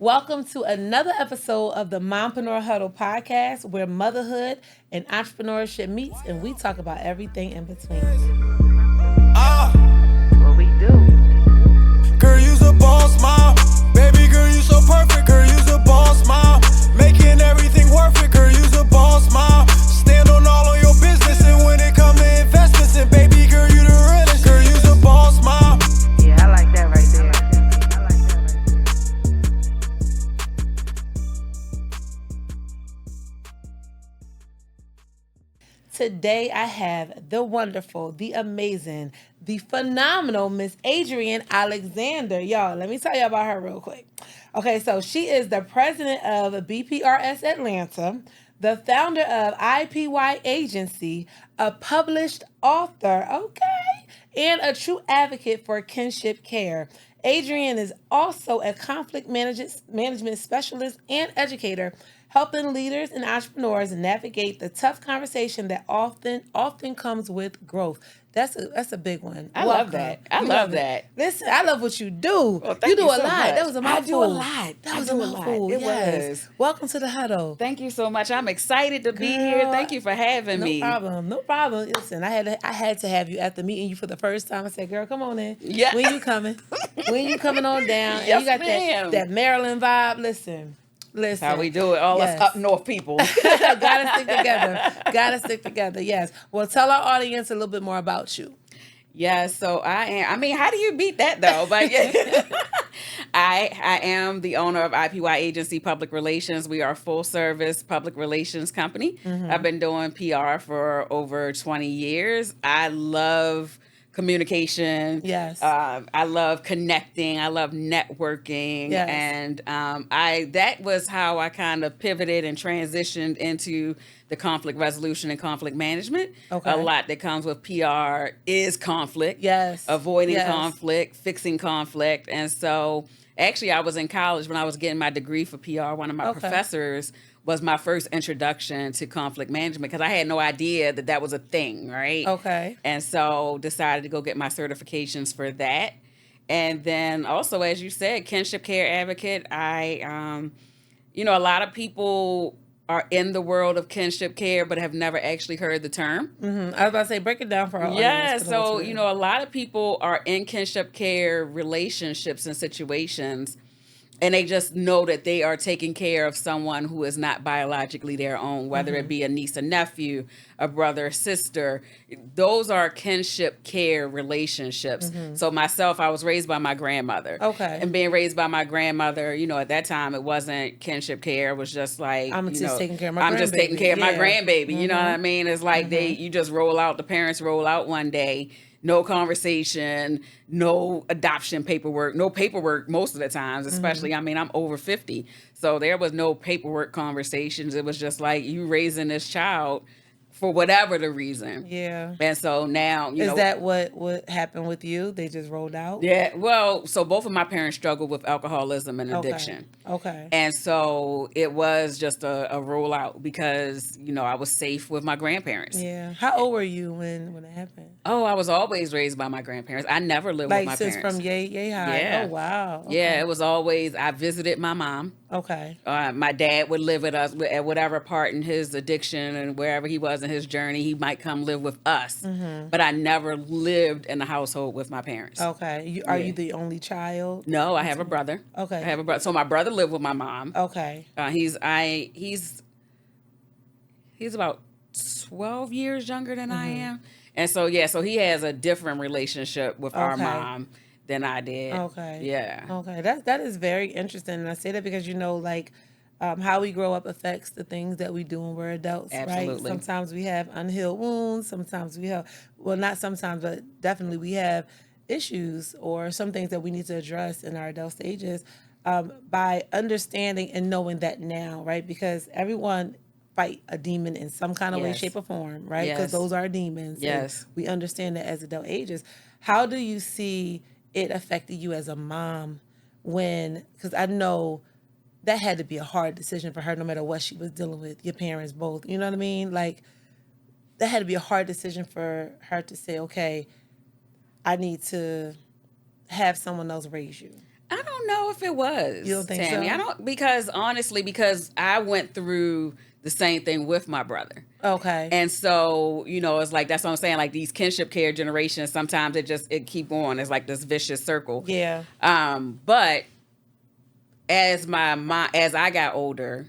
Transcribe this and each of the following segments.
Welcome to another episode of the Mompreneur Huddle Podcast, where motherhood and entrepreneurship meets, and we talk about everything in between. What we do. Girl, you's a boss mom. Baby girl, you so perfect. Girl, you's a boss mom. Making everything worth it. Girl, you's a boss mom. Stand on all of your business, and when it come to investments, and baby girl, you the realest. Girl, you's a boss mom. Yeah, I like that right there. Today, I have the wonderful, the amazing, the phenomenal Miss Adrienne Alexander. Y'all, let me tell you about her real quick. Okay, so she is the president of BPRS Atlanta, the founder of IPI Agency, a published author, okay, and a true advocate for kinship care. Adrienne is also a conflict management specialist and educator, helping leaders and entrepreneurs navigate the tough conversation that often comes with growth. That's a big one. I love that. I love that. Listen, I love what you do. Well, You do you a so lot. much. That was a mouthful. I do a lot. That was I a do a lot. mouthful. It Yes. was. Welcome to the huddle. Thank you so much. I'm excited to be here. Thank you for having me. No problem. Listen, I had to have you after meeting you for the first time. I said, "Girl, come on in. Yeah. When you coming? When you coming on down?" And Yes, you got ma'am. that Maryland vibe. Listen. How we do it. All Yes. us up north people. Gotta stick together. Yes. Well, tell our audience a little bit more about you. Yeah, so I am. I mean, how do you beat that though? But I am the owner of IPI Agency Public Relations. We are a full service public relations company. I've been doing PR for over 20 years. I love communication. Yes. I love connecting. I love networking. Yes. And that was how I kind of pivoted and transitioned into the conflict resolution and conflict management. Okay. A lot that comes with PR is conflict. Yes. Avoiding Yes. conflict, fixing conflict. And so actually I was in college when I was getting my degree for PR. One of my Okay. professors was my first introduction to conflict management because I had no idea that was a thing, right? Okay. And so decided to go get my certifications for that. And then also, as you said, kinship care advocate. A lot of people are in the world of kinship care but have never actually heard the term. I was about to say, break it down for our Yeah, audience. for so, those who- a lot of people are in kinship care relationships and situations, and they just know that they are taking care of someone who is not biologically their own, whether it be a niece or nephew, a brother or sister. Those are kinship care relationships. So myself, I was raised by my grandmother. Okay. And being raised by my grandmother, at that time, it wasn't kinship care. It was just like, I'm just taking care of my I'm just taking grandbaby. care of my Yeah. grandbaby. You know what I mean? It's like you just roll out, the parents roll out one day. No conversation, no adoption paperwork, no paperwork most of the times, especially, I'm over 50. So there was no paperwork conversations. It was just like you raising this child for whatever the reason. Yeah. And so now, Is that what happened with you? They just rolled out? Yeah, well, so both of my parents struggled with alcoholism and addiction. Okay. And so it was just a rollout because, I was safe with my grandparents. Yeah. How old were you when it happened? Oh, I was always raised by my grandparents. I never lived with my since parents. from yay high? Yeah. Oh, wow. Okay. Yeah, it was always, I visited my mom. Okay. My dad would live with us at whatever part in his addiction and wherever he was in his journey, he might come live with us. But I never lived in the household with my parents. Okay. Are you the only child? No, I have a brother. Okay. I have a brother. So my brother lived with my mom. Okay. He's about 12 years younger than I am. And so, so he has a different relationship with our Okay. mom than I did. Okay. Yeah. Okay. That is very interesting. And I say that because, how we grow up affects the things that we do when we're adults, right? Absolutely. Sometimes we have unhealed wounds. Sometimes we have, well, not sometimes, but definitely we have issues or some things that we need to address in our adult stages by understanding and knowing that now, right? Because everyone fight a demon in some kind of way, Yes. shape, or form, right? Because Yes. those are demons. Yes. And we understand that as adult ages. How do you see it affected you as a mom because I know that had to be a hard decision for her no matter what she was dealing with, your parents both, you know what I mean? Like, that had to be a hard decision for her to say, okay, I need to have someone else raise you. I don't know if it was. You don't think Tammy? so? I don't, because honestly, because I went through the same thing with my brother. Okay. And so, it's like, that's what I'm saying. Like these kinship care generations, sometimes it keep going. It's like this vicious circle. Yeah. But as I got older,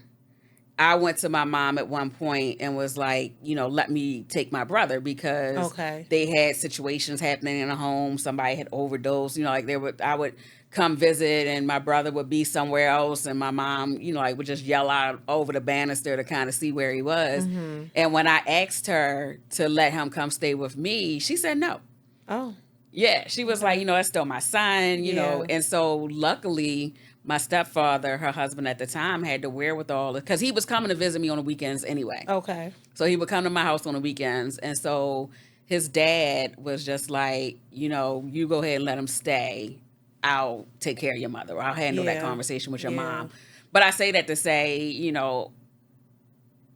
I went to my mom at one point and was like, let me take my brother, because they had situations happening in a home. Somebody had overdosed, like I would come visit and my brother would be somewhere else, and my mom, like would just yell out over the banister to kind of see where he was. Mm-hmm. And when I asked her to let him come stay with me, she said no. Oh. Yeah, she was like, that's still my son, Yeah. And so luckily, my stepfather, her husband at the time, had the wherewithal, because he was coming to visit me on the weekends anyway. Okay. So he would come to my house on the weekends. And so his dad was just like, you go ahead and let him stay. I'll take care of your mother. Or I'll handle that conversation with your mom. But I say that to say,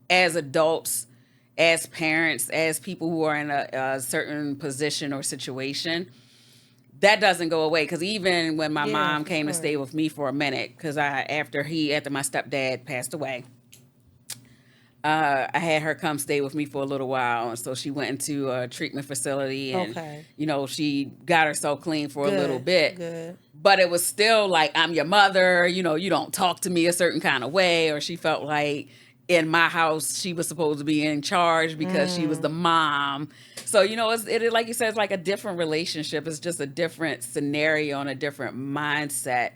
as adults, as parents, as people who are in a certain position or situation, that doesn't go away. Because even when my mom came to stay with me for a minute, because after my stepdad passed away, I had her come stay with me for a little while. And so she went into a treatment facility, and she got herself clean for a little bit. Good. But it was still like, I'm your mother, you don't talk to me a certain kind of way. Or she felt like in my house she was supposed to be in charge because she was the mom. So, it like you said, it's like a different relationship. It's just a different scenario and a different mindset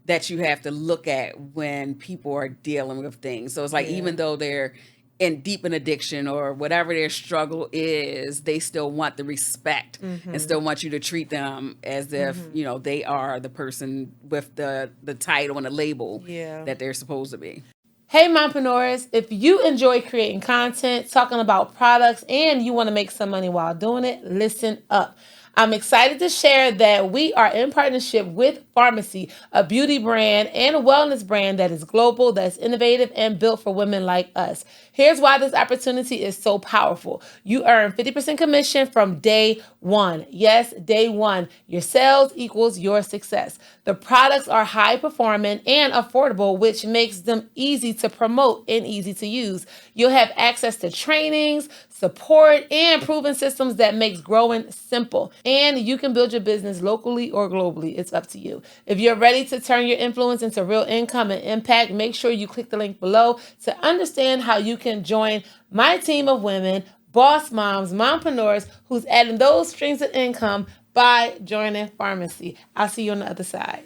that you have to look at when people are dealing with things. So it's like, even though they're in deep in addiction or whatever their struggle is, they still want the respect and still want you to treat them as if, they are the person with the title and the label that they're supposed to be. Hey, mompreneurs, if you enjoy creating content, talking about products, and you want to make some money while doing it, listen up. I'm excited to share that we are in partnership with Pharmacy, a beauty brand and a wellness brand that is global, that's innovative, and built for women like us. Here's why this opportunity is so powerful. You earn 50% commission from day one. Yes, day one. Your sales equals your success. The products are high performing and affordable, which makes them easy to promote and easy to use. You'll have access to trainings, support, and proven systems that makes growing simple. And you can build your business locally or globally. It's up to you. If you're ready to turn your influence into real income and impact, make sure you click the link below to understand how you can join my team of women, boss moms, mompreneurs, who's adding those streams of income by joining Pharmacy. I'll see you on the other side.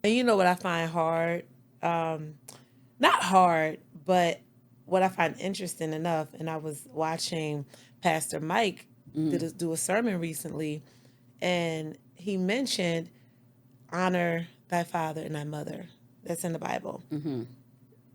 And you know what I find hard? Not hard, but what I find interesting enough, and I was watching Pastor Mike do a sermon recently, and he mentioned honor thy father and thy mother. That's in the Bible. Mm-hmm.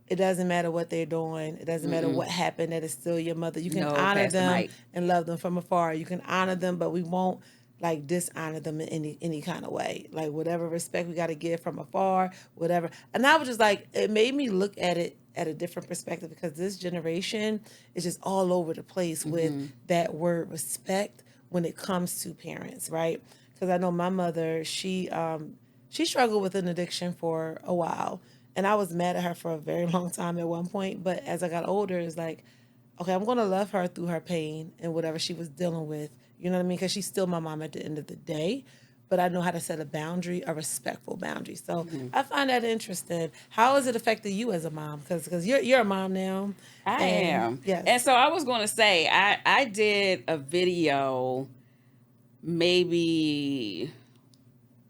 It doesn't matter what they're doing. It doesn't matter what happened. That is still your mother. You can honor Pastor them Mike. and love them from afar. You can honor them, but we won't like dishonor them in any kind of way. Like whatever respect we got to give from afar, whatever. And I was just like, it made me look at it at a different perspective, because this generation is just all over the place with that word respect when it comes to parents, right? Because I know my mother, she struggled with an addiction for a while. And I was mad at her for a very long time at one point. But as I got older, it's like, okay, I'm going to love her through her pain and whatever she was dealing with. You know what I mean? Because she's still my mom at the end of the day. But I know how to set a boundary, a respectful boundary. So I find that interesting. How has it affected you as a mom? Because you're a mom now. I am. Yes. And so I was going to say, I did a video maybe...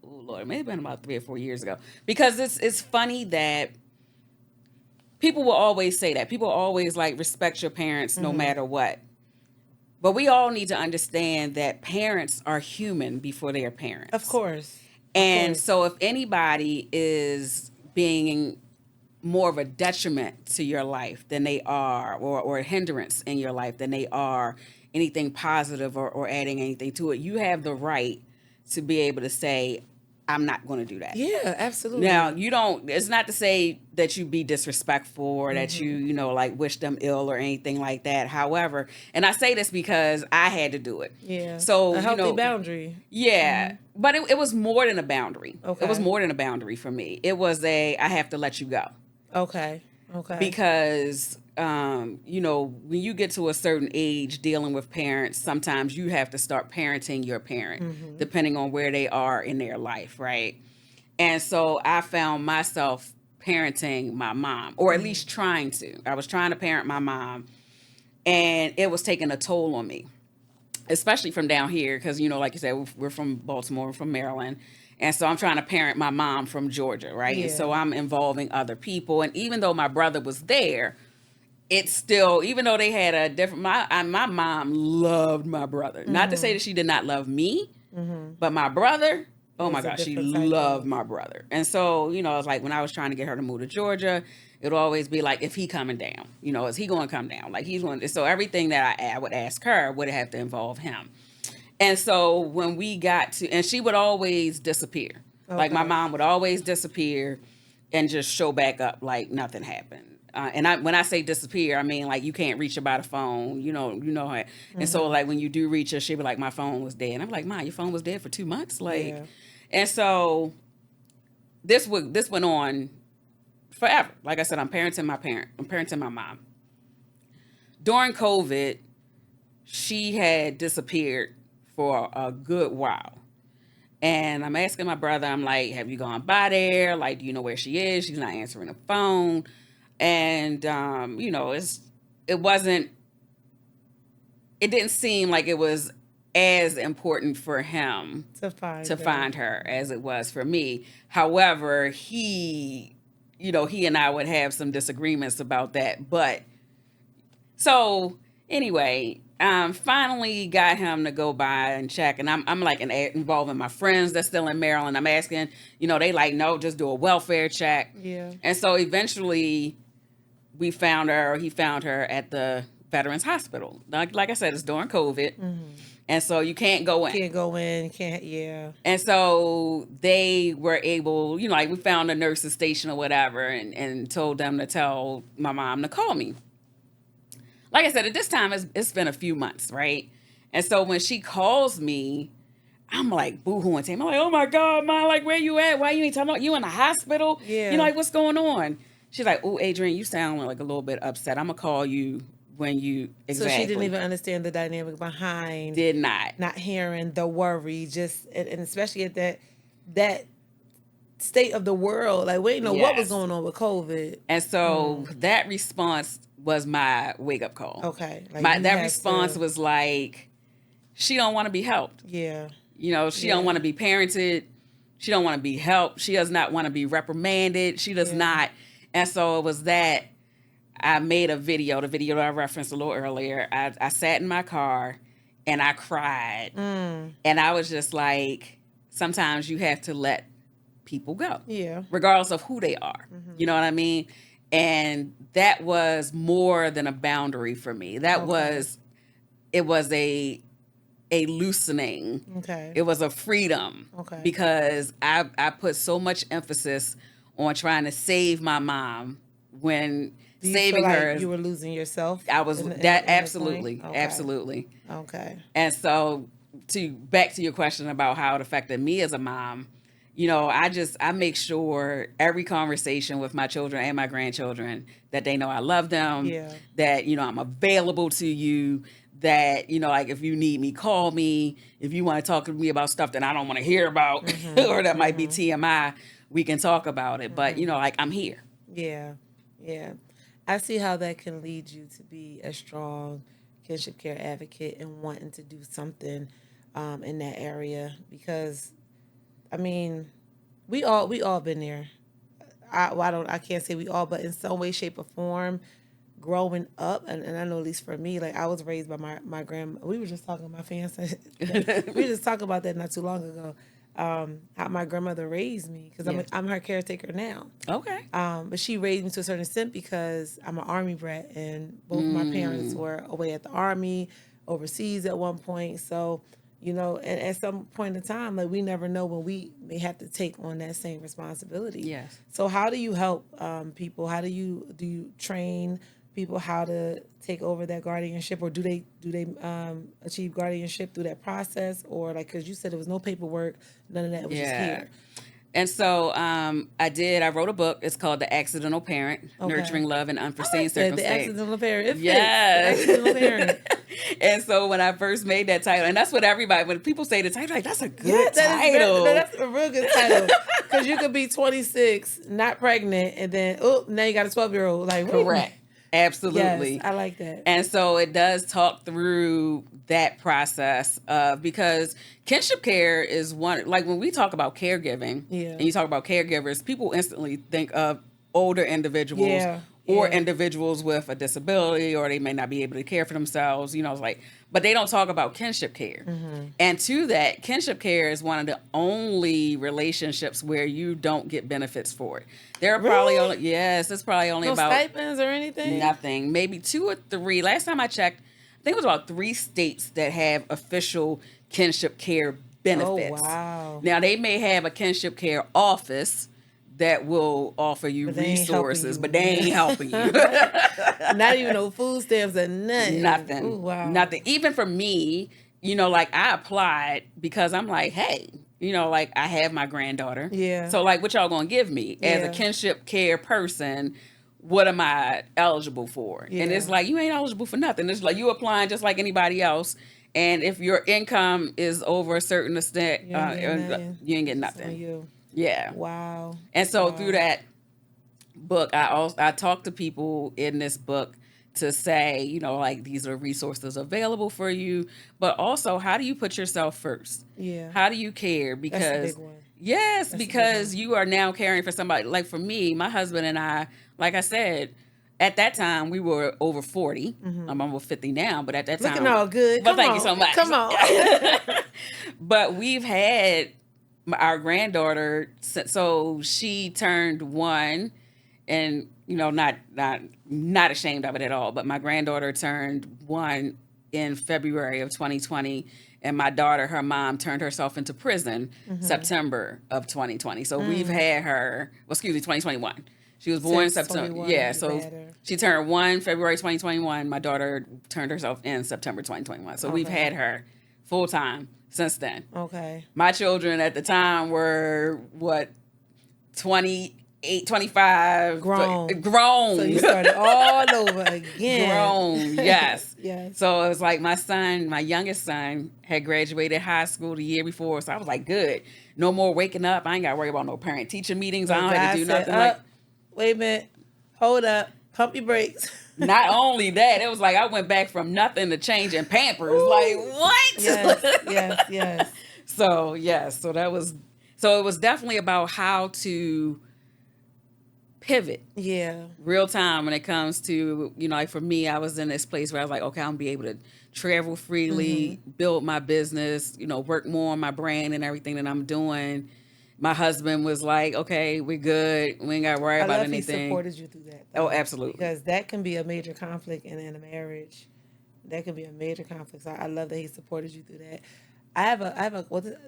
Lord, it may have been about 3 or 4 years ago. Because it's funny that people will always say that. People always like respect your parents no matter what. But we all need to understand that parents are human before they are parents. Of course. And so if anybody is being more of a detriment to your life than they are, or a hindrance in your life than they are anything positive or adding anything to it, you have the right to be able to say, I'm not going to do that. Yeah, absolutely. Now, it's not to say that you be disrespectful or that you like wish them ill or anything like that. However, and I say this because I had to do it. Yeah. So, a healthy boundary. Yeah. But it was more than a boundary. Okay. It was more than a boundary for me. It was I have to let you go. Okay. Because, when you get to a certain age dealing with parents, sometimes you have to start parenting your parent, depending on where they are in their life, right? And so I found myself parenting my mom, or at least trying to. I was trying to parent my mom, and it was taking a toll on me, especially from down here, because, like you said, we're from Baltimore, we're from Maryland. And so I'm trying to parent my mom from Georgia, right? Yeah. And so I'm involving other people. And even though my brother was there, it's still, even though they had a different, my mom loved my brother. Not to say that she did not love me, but my brother, oh my gosh, she loved my brother. And so, it's like when I was trying to get her to move to Georgia, it would always be like, if he coming down, is he going to come down? Like he's going to, so everything that I would ask her would have to involve him. And so when we got to, and she would always disappear. Okay. Like my mom would always disappear and just show back up like nothing happened. And when I say disappear, I mean like you can't reach her by the phone, you know her. And so like when you do reach her, she'd be like, my phone was dead. And I'm like, Ma, your phone was dead for 2 months, like. Yeah. And so this went on forever. Like I said, I'm parenting my mom. During COVID, she had disappeared for a good while. And I'm asking my brother, I'm like, have you gone by there? Like, do you know where she is? She's not answering the phone. And, it didn't seem like it was as important for him to find her as it was for me. However, he and I would have some disagreements about that. But so anyway, finally got him to go by and check. And I'm like involving my friends that's still in Maryland. I'm asking, they like, no, just do a welfare check. Yeah. And so eventually he found her at the Veterans Hospital. Like I said, it's during COVID. Mm-hmm. And so you can't go in. Yeah. And so they were able, like we found a nurse's station or whatever and told them to tell my mom to call me. Like I said, at this time, it's been a few months, right? And so when she calls me, I'm like boo-hooing to him. I'm like, oh my God, Ma, like where you at? Why you ain't talking about you in the hospital? Yeah. Like what's going on? She's like, oh, Adrienne, you sound like a little bit upset. I'm going to call you when you exactly. So she didn't even understand the dynamic behind. Did not hearing the worry, and especially at that state of the world, like we didn't know what was going on with COVID. And so that response was my wake up call. Okay, that response was like, she don't want to be helped. Yeah, she don't want to be parented. She don't want to be helped. She does not want to be reprimanded. She does not. And so it was that. I made a video, the video that I referenced a little earlier. I sat in my car and I cried. And I was just like, sometimes you have to let people go. Yeah. Regardless of who they are. Mm-hmm. You know what I mean? And that was more than a boundary for me. It was a loosening. Okay. It was a freedom. Okay. Because I put so much emphasis on trying to save my mom when saving her. You were losing yourself? I was absolutely. Okay. Absolutely. Okay. And so back to your question about how it affected me as a mom, I make sure every conversation with my children and my grandchildren that they know I love them, that, I'm available to you, that, like if you need me, call me. If you want to talk to me about stuff that I don't want to hear about or that might be TMI, we can talk about it. But, I'm here. Yeah. Yeah. I see how that can lead you to be a strong kinship care advocate and wanting to do something in that area because, I mean, we all been there. I can't say we all, but in some way, shape, or form, growing up, and I know at least for me, like I was raised by my grandma. We were just talking, my fiance. We were just talking about that not too long ago. How my grandmother raised me because I'm her caretaker now. Okay. But she raised me to a certain extent because I'm an Army brat and both my parents were away at the Army, overseas at one point. So You know, and at some point in time, like we never know when we may have to take on that same responsibility. Yes. So how do you help people? How do you train people how to take over that guardianship, or do they achieve guardianship through that process, or like, because you said there was no paperwork, none of that, it was just here. And so I wrote a book. It's called The Accidental Parent, Nurturing Love in Unforeseen Circumstances. The Accidental Parent. It fits. Yes. The Accidental Parent. And so when I first made that title, and that's what everybody, when people say the title, like, that's a good title. That's a real good title. Because you could be 26, not pregnant, and then, now you got a 12-year-old. Like, correct. Absolutely. Yes, I like that. And so it does talk through that process because kinship care is one, like when we talk about caregiving and you talk about caregivers, people instantly think of older individuals or individuals with a disability, or they may not be able to care for themselves, you know, it's like, but they don't talk about kinship care. And to that, kinship care is one of the only relationships where you don't get benefits for it. There are probably only, it's probably only about stipends or anything? Nothing, maybe 2 or 3. Last time I checked, I think it was about 3 states that have official kinship care benefits. Oh, wow. Now, they may have a kinship care office that will offer you resources, but they ain't helping you. Not even no food stamps or nothing. Nothing. Ooh, wow. Nothing. Even for me, you know, like I applied because I'm like, hey, you know, like I have my granddaughter. Yeah. So like, what y'all gonna give me as a kinship care person? What am I eligible for? And it's like, you ain't eligible for nothing. It's like you applying just like anybody else. And if your income is over a certain extent, you ain't getting nothing. Yeah. Wow. And so through that book, I talk to people in this book to say, you know, like these are resources available for you, but also how do you put yourself first? Yeah. How do you care? Because that's the big one. Yes, because you are now caring for somebody. Like for me, my husband and I, like I said, at that time we were over 40. I'm almost 50 now, but at that time, looking all good. But thank you so much. Come on. But we've had our granddaughter, so she turned 1, and you know, not ashamed of it at all. But my granddaughter turned 1 in February of 2020, and my daughter, her mom, turned herself into prison September of 2020. So we've had her. 2021. She was born in September. Yeah, so she turned 1 February 2021. My daughter turned herself in September 2021. So we've had her full time since then. Okay. My children at the time were 28, 25. Grown. So you started all over again. Grown, yes. Yes. So it was like my youngest son had graduated high school the year before. So I was like, good. No more waking up. I ain't got to worry about no parent-teacher meetings. I don't have to do nothing. Wait a minute. Hold up. Pump your brakes. Not only that, it was like I went back from nothing to changing Pampers. Ooh. Like, what? Yes. So it was definitely about how to pivot. Yeah. Real time when it comes to, you know, like for me, I was in this place where I was like, okay, I'm gonna be able to travel freely, build my business, you know, work more on my brand and everything that I'm doing. My husband was like, okay, we're good. We ain't got to worry about anything. He supported you through that. Though, oh, absolutely. Because that can be a major conflict in a marriage. That can be a major conflict. So I love that he supported you through that.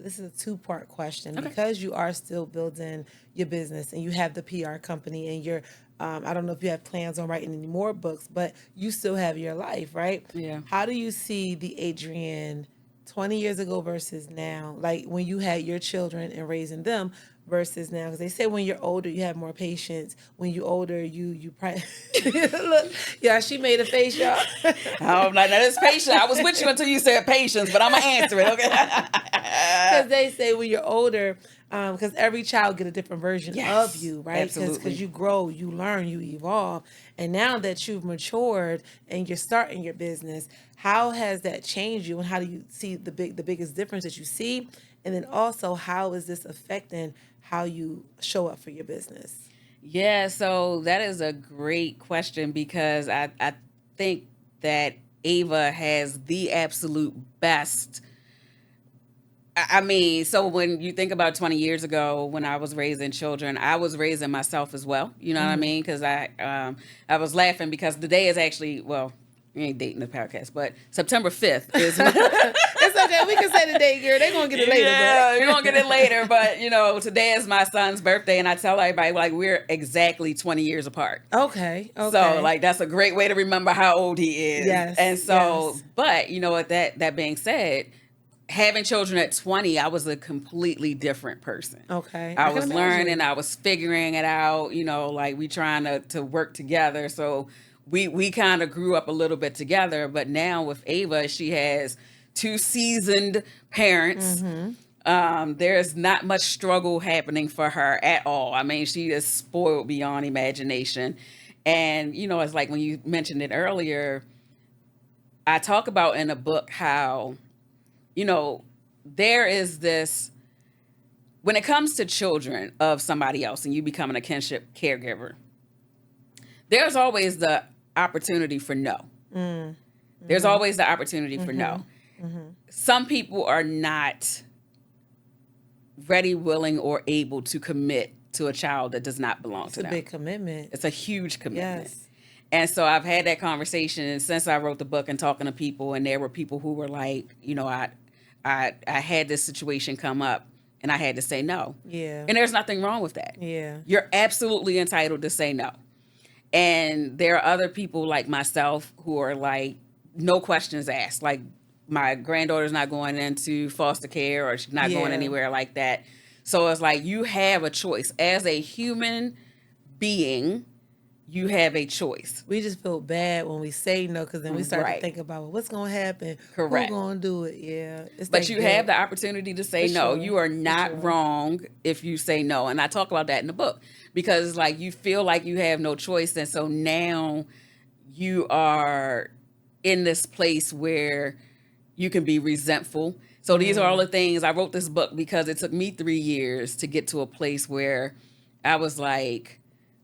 This is a 2-part question. Okay. Because you are still building your business and you have the PR company and you're, I don't know if you have plans on writing any more books, but you still have your life, right? Yeah. How do you see the Adrienne 20 years ago versus now, like when you had your children and raising them versus now? Because they say when you're older, you have more patience. When you're older, you probably... Look, yeah, she made a face, y'all. I'm like, that is patience. I was with you until you said patience, but I'm going to answer it, okay? Because they say when you're older, because every child get a different version of you, right? Absolutely. Because you grow, you learn, you evolve. And now that you've matured and you're starting your business, how has that changed you, and how do you see the biggest difference that you see? And then also, how is this affecting how you show up for your business? Yeah, so that is a great question, because I think that Ava has the absolute best. I mean, so when you think about 20 years ago, when I was raising children, I was raising myself as well. You know what I mean? Because I was laughing because the day is actually, well, we ain't dating the podcast, but September 5th is it's okay. We can say the date, girl. They're going to get it later. Yeah, you're going to get it later. But, today is my son's birthday, and I tell everybody, like, we're exactly 20 years apart. Okay. So, like, that's a great way to remember how old he is. Yes. And so, but, with that being said, having children at 20, I was a completely different person. Okay. I was learning, I was figuring it out, like we trying to work together. So we kind of grew up a little bit together, but now with Ava, she has 2 seasoned parents. Mm-hmm. There's not much struggle happening for her at all. I mean, she is spoiled beyond imagination. And, it's like when you mentioned it earlier, I talk about in a book how, there is this, when it comes to children of somebody else and you becoming a kinship caregiver, there's always the opportunity for no. Mm-hmm. There's always the opportunity for no. Mm-hmm. Some people are not ready, willing, or able to commit to a child that does not belong to them. It's a big commitment. It's a huge commitment. Yes. And so I've had that conversation since I wrote the book and talking to people, and there were people who were like, I had this situation come up and I had to say no. Yeah. And there's nothing wrong with that. Yeah. You're absolutely entitled to say no. And there are other people like myself who are like, no questions asked. Like, my granddaughter's not going into foster care or she's not going anywhere like that. So it's like, you have a choice. As a human being, you have a choice. We just feel bad when we say no, because then we start to think about, well, what's going to happen? Correct. Who's going to do it? Yeah. But you have the opportunity to say no. You are not wrong if you say no. And I talk about that in the book, because like you feel like you have no choice. And so now you are in this place where you can be resentful. So these are all the things. I wrote this book because it took me 3 years to get to a place where I was like,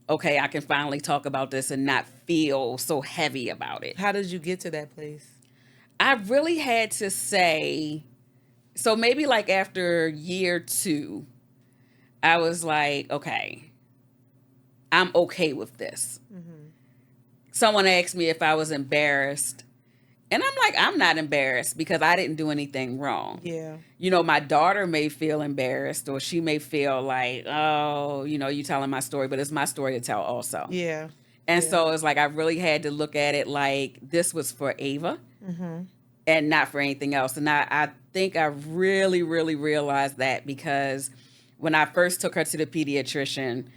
okay, I can finally talk about this and not feel so heavy about it. How did you get to that place? I really had to say, so maybe like after year 2, I was like, okay, I'm okay with this. Mm-hmm. Someone asked me if I was embarrassed. And I'm like, I'm not embarrassed because I didn't do anything wrong. Yeah. My daughter may feel embarrassed, or she may feel like, oh, you telling my story, but it's my story to tell also. Yeah. And so it's like, I really had to look at it like this was for Ava and not for anything else. And I think I really, really realized that because when I first took her to the pediatrician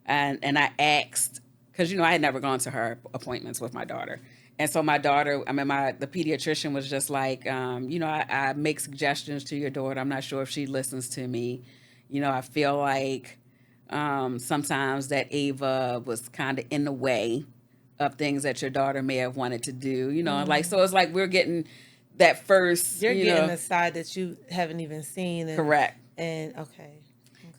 and I asked, because, I had never gone to her appointments with my daughter. And so my daughter, the pediatrician was just like, I make suggestions to your daughter. I'm not sure if she listens to me. I feel like sometimes that Ava was kind of in the way of things that your daughter may have wanted to do, like, so it's like we're getting that first. You're getting a side that you haven't even seen. Correct. And okay.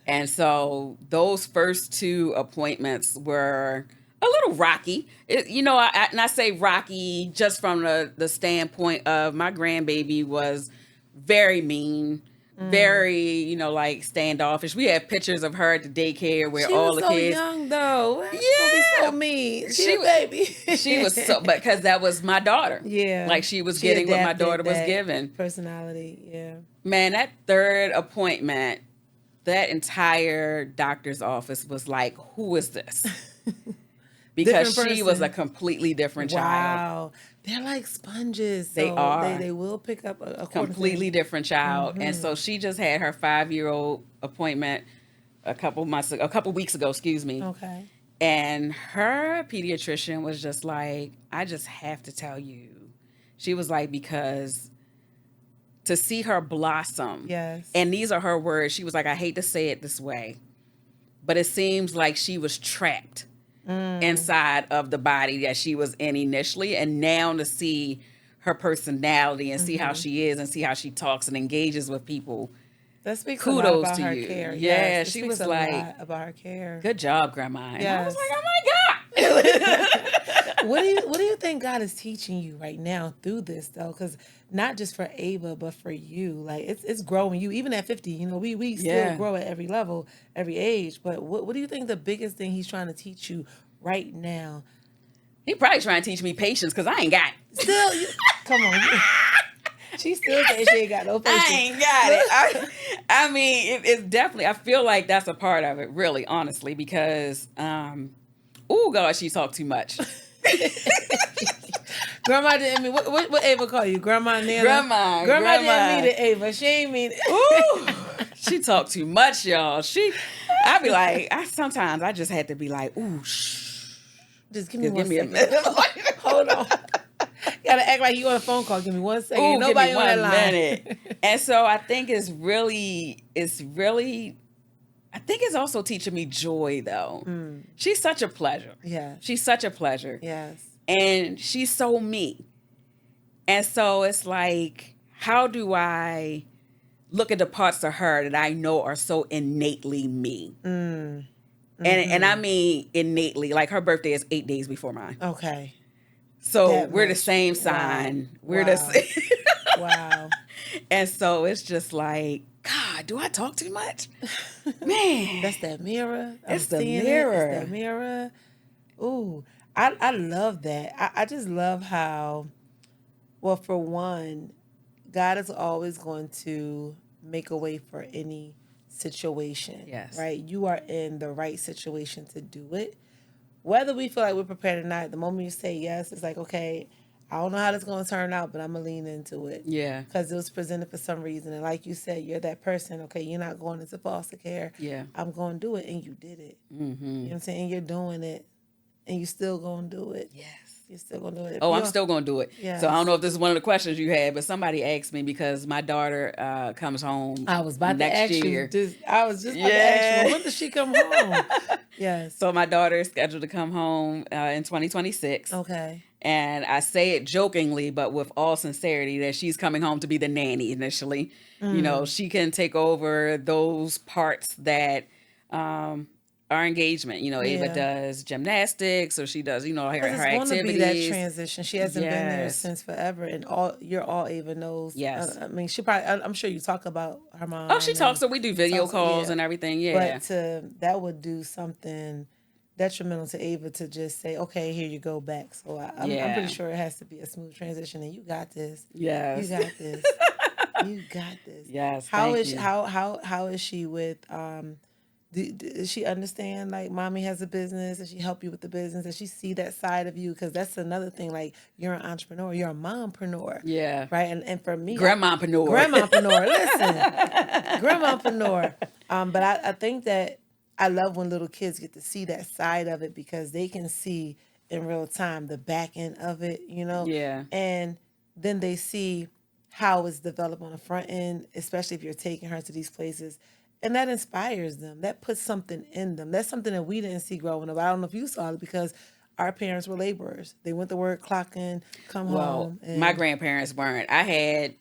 And so those first 2 appointments were a little rocky. I say rocky just from the standpoint of my grandbaby was very mean, very, like standoffish. We have pictures of her at the daycare where all the kids. She was so young though. Yeah. She so mean. She was a baby. She was because that was my daughter. Yeah. Like she was getting what my daughter was given. Personality, yeah. Man, that 3rd appointment, that entire doctor's office was like, who is this? Because she was a completely different child. Wow. They're like sponges. They are. They will pick up a completely different child. Mm-hmm. And so she just had her 5-year-old appointment a couple weeks ago, excuse me. Okay. And her pediatrician was just like, I just have to tell you. She was like, because to see her blossom. Yes. And these are her words. She was like, I hate to say it this way, but it seems like she was trapped inside of the body that she was in initially. And now to see her personality and see how she is and see how she talks and engages with people. That speaks kudos a lot about to her you. care. Yeah, yes, she was like, about her care. Good job, Grandma. And yes. I was like, oh my God. What do you think God is teaching you right now through this though? Because not just for Ava, but for you, like it's growing you. Even at 50, we still grow at every level, every age. But what do you think the biggest thing He's trying to teach you right now? He probably trying to teach me patience because I ain't got it. Still, come on. She still saying she ain't got no patience. I ain't got it. I mean, it's definitely, I feel like that's a part of it, really, honestly, because, oh, God, she talked too much. Grandma didn't mean, what Ava call you? Grandma Nana? Grandma didn't mean it, Ava. She ain't mean it. Ooh, she talked too much, y'all. I'd be like, sometimes I just had to be like, ooh, shh. Just give me Just one give me a second. minute. Hold on. You gotta act like you on a phone call. Give me 1 second. Ooh, Nobody give me on that one line. minute. And so I think it's also teaching me joy, though. She's such a pleasure. Yeah. She's such a pleasure. Yes. And she's so me. And so it's like, how do I look at the parts of her that I know are so innately me? And I mean innately. Like, her birthday is 8 days before mine. Okay. So That we're the much. same Wow. sign. We're Wow. the same. Wow. And so it's just like, God, do I talk too much? Man. That's that mirror. It's the seeing mirror. It's that mirror. Ooh, I love that. I just love how, well, for one, God is always going to make a way for any situation. Yes. Right? You are in the right situation to do it. Whether we feel like we're prepared or not, the moment you say yes, it's like, okay, I don't know how this is going to turn out, but I'm going to lean into it. Yeah. Because it was presented for some reason. And like you said, you're that person. Okay, you're not going into foster care. Yeah. I'm going to do it. And you did it. Mm-hmm. You know what I'm saying? And you're doing it. And you're still going to do it. Yes. You're still going to do it. Oh, I'm still going to do it. Yes. So I don't know if this is one of the questions you had, but somebody asked me because my daughter comes home I was about next to ask year. you. I was just about to ask you, when does she come home? Yes. So my daughter is scheduled to come home in 2026. Okay. And I say it jokingly, but with all sincerity, that she's coming home to be the nanny initially. You know, she can take over those parts that our engagement. You know, Ava Yeah. does gymnastics, or she does, you know, her Because it's going to activities. be that transition. She hasn't been there Yes. since forever, and you're all Ava knows. Yes. I mean, she probably. I'm sure you talk about her mom. Oh, she talks, so we do video talks- calls yeah. and everything. Yeah. But that would do something detrimental to Ava to just say, "Okay, here you go back." So I'm Yeah. pretty sure it has to be a smooth transition, and you got this. Yes. You got this. You got this. Yes. How thank is you. how is she with does she understand, like, mommy has a business? Does she help you with the business? Does she see that side of you? Because that's another thing. Like, you're an entrepreneur. You're a mompreneur. Yeah. Right? And for me... Grandmapreneur. Grandmapreneur. Listen. Grandmapreneur. But I think that I love when little kids get to see that side of it, because they can see in real time the back end of it, you know? Yeah. And then they see how it's developed on the front end, especially if you're taking her to these places. And that inspires them. That puts something in them. That's something that we didn't see growing up. I don't know if you saw it, because our parents were laborers. They went to work, clock in, come home. And my grandparents weren't. I had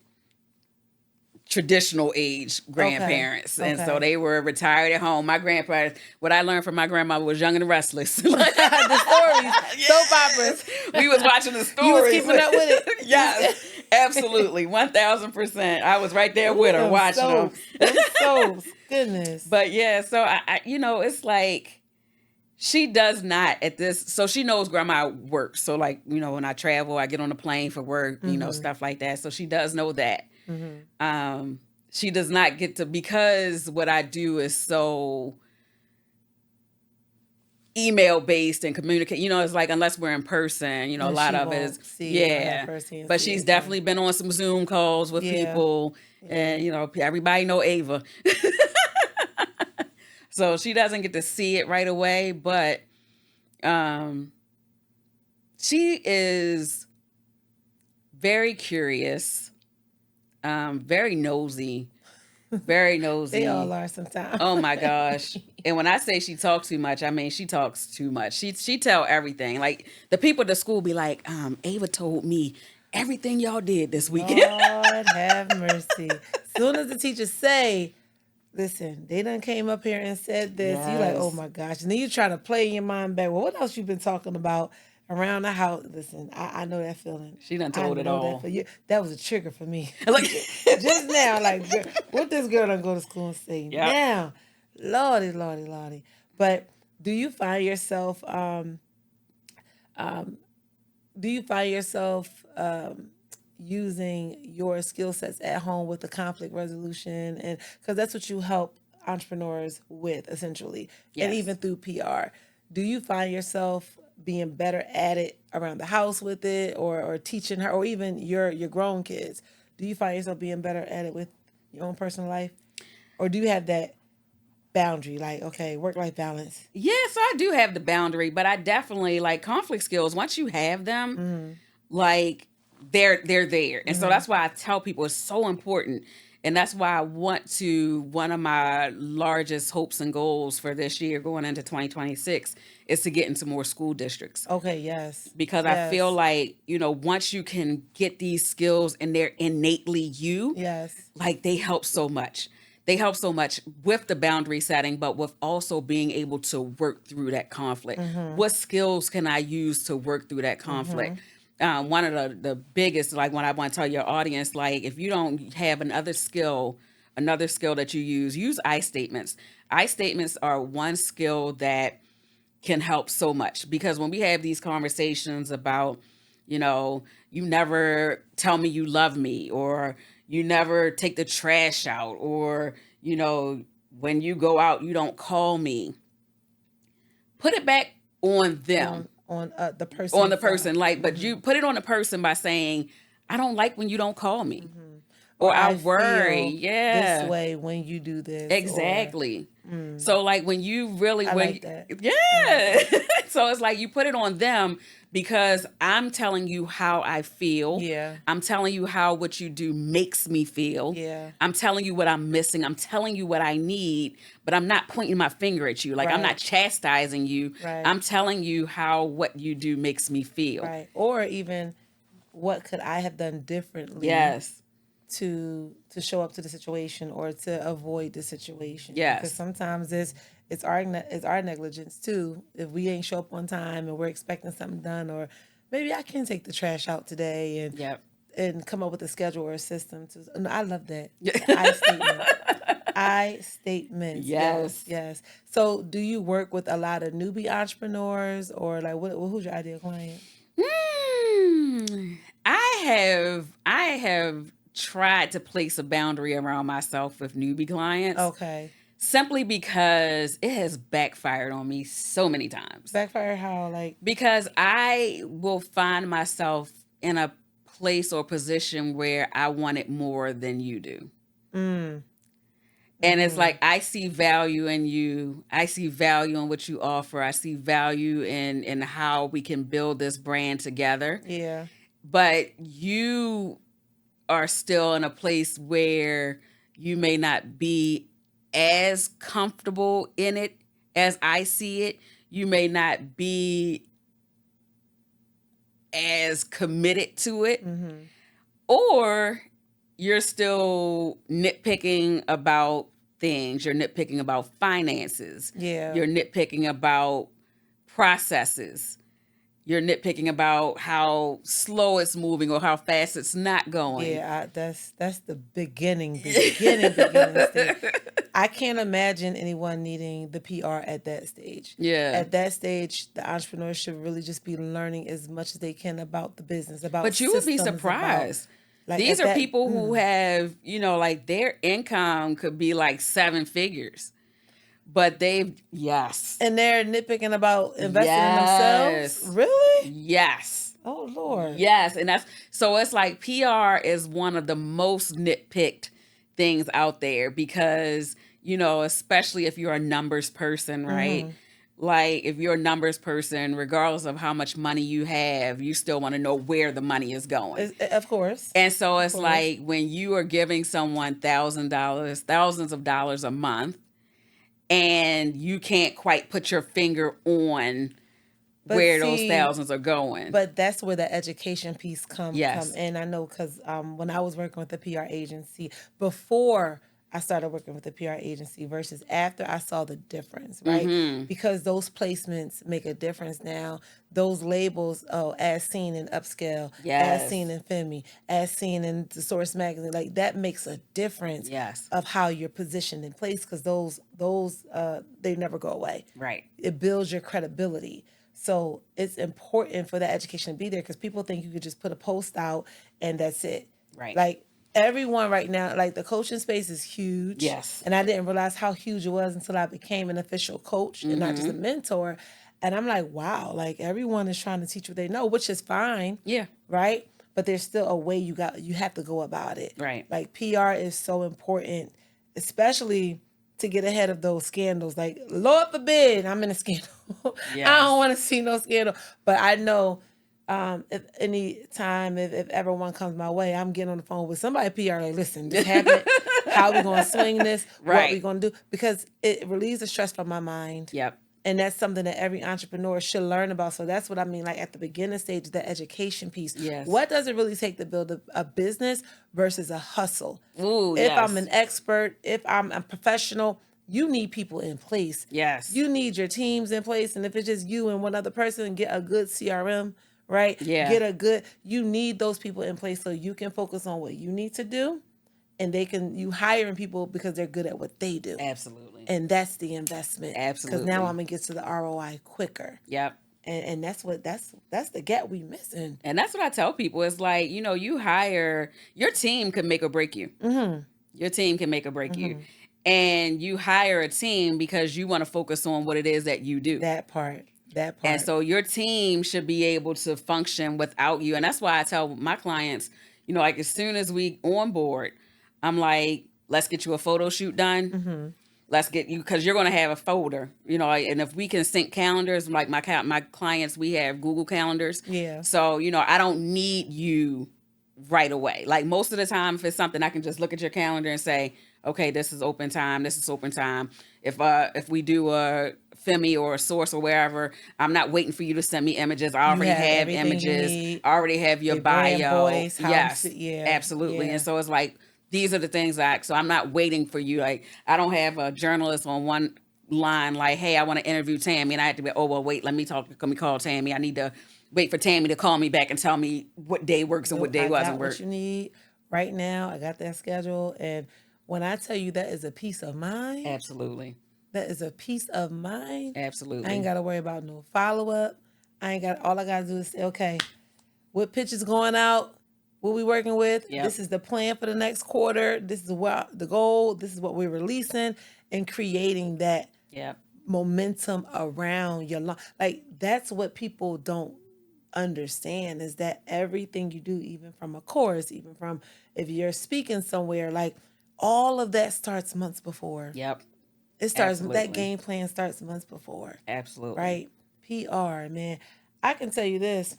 traditional age grandparents. Okay. And so they were retired at home. My grandparents, what I learned from my grandmother was Young and the Restless. The stories, soap operas. We was watching the stories. You was keeping up with it? Yes, absolutely. 1,000%. I was right there with her watching them. Soaps. Goodness. But yeah, so I, you know, it's like, she does not at this, so she knows grandma works. So, like, you know, when I travel, I get on the plane for work, you know, stuff like that. So she does know that. She does not get to, because what I do is so email based and communicate, you know, it's like, unless we're in person, you know, And a lot she of it won't is, see it yeah. in person, But see she's it. definitely been on some Zoom calls with Yeah. people, and, you know, everybody know Ava. So she doesn't get to see it right away, but she is very curious, very nosy, very nosy. They all are sometimes. Oh my gosh. And when I say she talks too much, I mean she talks too much. She tell everything. Like, the people at the school be like, Ava told me everything y'all did this weekend. Lord have mercy. Soon as the teachers say, listen, they done came up here and said this, you like, Yes. oh my gosh. And then you try to play in your mind back, well, what else you been talking about around the house? Listen, I know that feeling. She done told I it know all. That, for you. That was a trigger for me. Like, Just now, like, girl, what this girl done go to school and say Yep. now? Lordy, Lordy, Lordy. But do you find yourself, using your skill sets at home with the conflict resolution, and because that's what you help entrepreneurs with essentially, and Yes. even through PR. Do you find yourself being better at it around the house with it, or teaching her, or even your grown kids? Do you find yourself being better at it with your own personal life, or do you have that boundary, like, okay, work-life balance? Yes, I do have the boundary, but I definitely like conflict skills. Once you have them, like they're there. And so that's why I tell people it's so important. And that's why I want to, one of my largest hopes and goals for this year going into 2026 is to get into more school districts. Okay, yes. Because I feel like, once you can get these skills and they're innately you, Yes. like they help so much. They help so much with the boundary setting, but with also being able to work through that conflict. What skills can I use to work through that conflict? One of the biggest, like when I want to tell your audience, like if you don't have another skill that you use I statements. I statements are one skill that can help so much, because when we have these conversations about, you never tell me you love me, or you never take the trash out, or, when you go out, you don't call me. Put it back on them. On the person. On the person. Like, but you put it on the person by saying, I don't like when you don't call me. Or I worry. feel Yeah. this way when you do this. Exactly. So like when you really, I when like that. yeah. So it's like you put it on them, because I'm telling you how I feel. Yeah. I'm telling you how what you do makes me feel. Yeah. I'm telling you what I'm missing. I'm telling you what I need, but I'm not pointing my finger at you. Like I'm Right. not chastising you. Right. I'm telling you how what you do makes me feel. Right. Or even, what could I have done differently? Yes. To show up to the situation, or to avoid the situation. Yes. Because sometimes it's our negligence too. If we ain't show up on time and we're expecting something done, or maybe I can take the trash out today and Yep. and come up with a schedule or a system to. No, I love that. I statement. I statements. Yes. Yes. So, do you work with a lot of newbie entrepreneurs, or like who's your ideal client? I have tried to place a boundary around myself with newbie clients. Okay. Simply because it has backfired on me so many times. Backfire how? Like, Because I will find myself in a place or position where I want it more than you do. And it's like, I see value in you. I see value in what you offer. I see value in how we can build this brand together. yeah. But you are still in a place where you may not be as comfortable in it as I see it. You may not be as committed to it. Or you're still nitpicking about things. You're nitpicking about finances. Yeah. You're nitpicking about processes. You're nitpicking about how slow it's moving or how fast it's not going. Yeah, that's the beginning stage. I can't imagine anyone needing the PR at that stage. Yeah. At that stage, the entrepreneur should really just be learning as much as they can about the business, about But you would be systems, surprised. about, like, These at are that- people who have, like their income could be like 7 figures. But yes. and they're nitpicking about investing Yes. in themselves. Really? Yes. Oh Lord. Yes. And so it's like PR is one of the most nitpicked things out there, because, especially if you're a numbers person, right? Like if you're a numbers person, regardless of how much money you have, you still want to know where the money is going. Of course. And so it's course. like when you are giving someone thousands of dollars a month, and you can't quite put your finger on where those thousands are going. But that's where the education piece come Yes. in. I know, because when I was working with the PR agency, before I started working with the PR agency versus after, I saw the difference, right? Because those placements make a difference now. Those labels, as seen in Upscale, Yes. as seen in Femi, as seen in the Source magazine, like that makes a difference Yes. of how you're positioned in place, because those they never go away. Right. It builds your credibility. So it's important for that education to be there because people think you could just put a post out and that's it. Right. Like everyone right now, like the coaching space is huge. Yes. And I didn't realize how huge it was until I became an official coach and not just a mentor. And I'm like, wow, like everyone is trying to teach what they know, which is fine. Yeah. Right. But there's still a way you have to go about it. Right. Like PR is so important, especially to get ahead of those scandals. Like, Lord forbid I'm in a scandal. Yes. I don't want to see no scandal. But I know if any time, if ever one comes my way, I'm getting on the phone with somebody PR like, listen, this happened. How we going to swing this? Right. What we going to do? Because it relieves the stress from my mind. Yep. And that's something that every entrepreneur should learn about. So that's what I mean, like at the beginning stage, the education piece. Yes. What does it really take to build a business versus a hustle? Ooh, If yes. I'm an expert, if I'm a professional, you need people in place. Yes. You need your teams in place. And if it's just you and one other person, get a good CRM, right? Yeah. You need those people in place so you can focus on what you need to do. And you hiring people because they're good at what they do. Absolutely. And that's the investment. Absolutely. Because now I'm gonna get to the ROI quicker. Yep. And that's the gap we missing. And that's what I tell people. It's like, you hire, your team can make or break you. Mm-hmm. Your team can make or break you. And you hire a team because you want to focus on what it is that you do. That part. And so your team should be able to function without you. And that's why I tell my clients, like as soon as we on board, I'm like, let's get you a photo shoot done. Mm-hmm. Let's get you, because you're going to have a folder, and if we can sync calendars, like my clients, we have Google calendars. Yeah. So, I don't need you right away. Like most of the time, if it's something, I can just look at your calendar and say, okay, this is open time. This is open time. If we do a Femi or a Source or wherever, I'm not waiting for you to send me images. I already have images. I already have your bio. Voice, yes, yeah, absolutely. Yeah. And so it's like, these are the things so I'm not waiting for you. Like, I don't have a journalist on one line like, hey, I want to interview Tammy. And I have to be, oh, well, wait, let me call Tammy. I need to wait for Tammy to call me back and tell me what day works and what day doesn't work. What you need right now. I got that schedule. And when I tell you that is a peace of mind. Absolutely. That is a peace of mind. Absolutely. I ain't got to worry about no follow-up. All I got to do is say, okay, what pictures going out? What we working with? Yep. This is the plan for the next quarter. This is what the goal. This is what we're releasing, and creating that momentum around your life. Like that's what people don't understand is that everything you do, even from a course, even from if you're speaking somewhere, like all of that starts months before. Yep. It starts. Absolutely. That game plan starts months before. Absolutely. Right. PR, man. I can tell you this.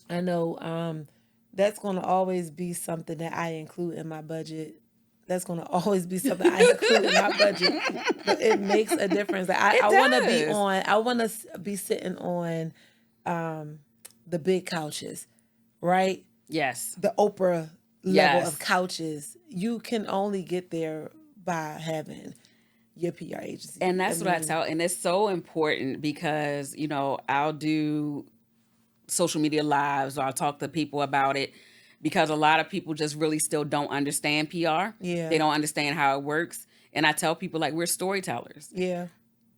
I know. That's going to always be something that I include in my budget. That's going to always be something I include in my budget. But it makes a difference. Like, I want to be on. I want to be sitting on the big couches, right? Yes. The Oprah level of couches. You can only get there by having your PR agency. And that's what I tell. And it's so important because, I'll do social media lives, or I'll talk to people about it, because a lot of people just really still don't understand PR. Yeah. They don't understand how it works. And I tell people, like, we're storytellers. Yeah.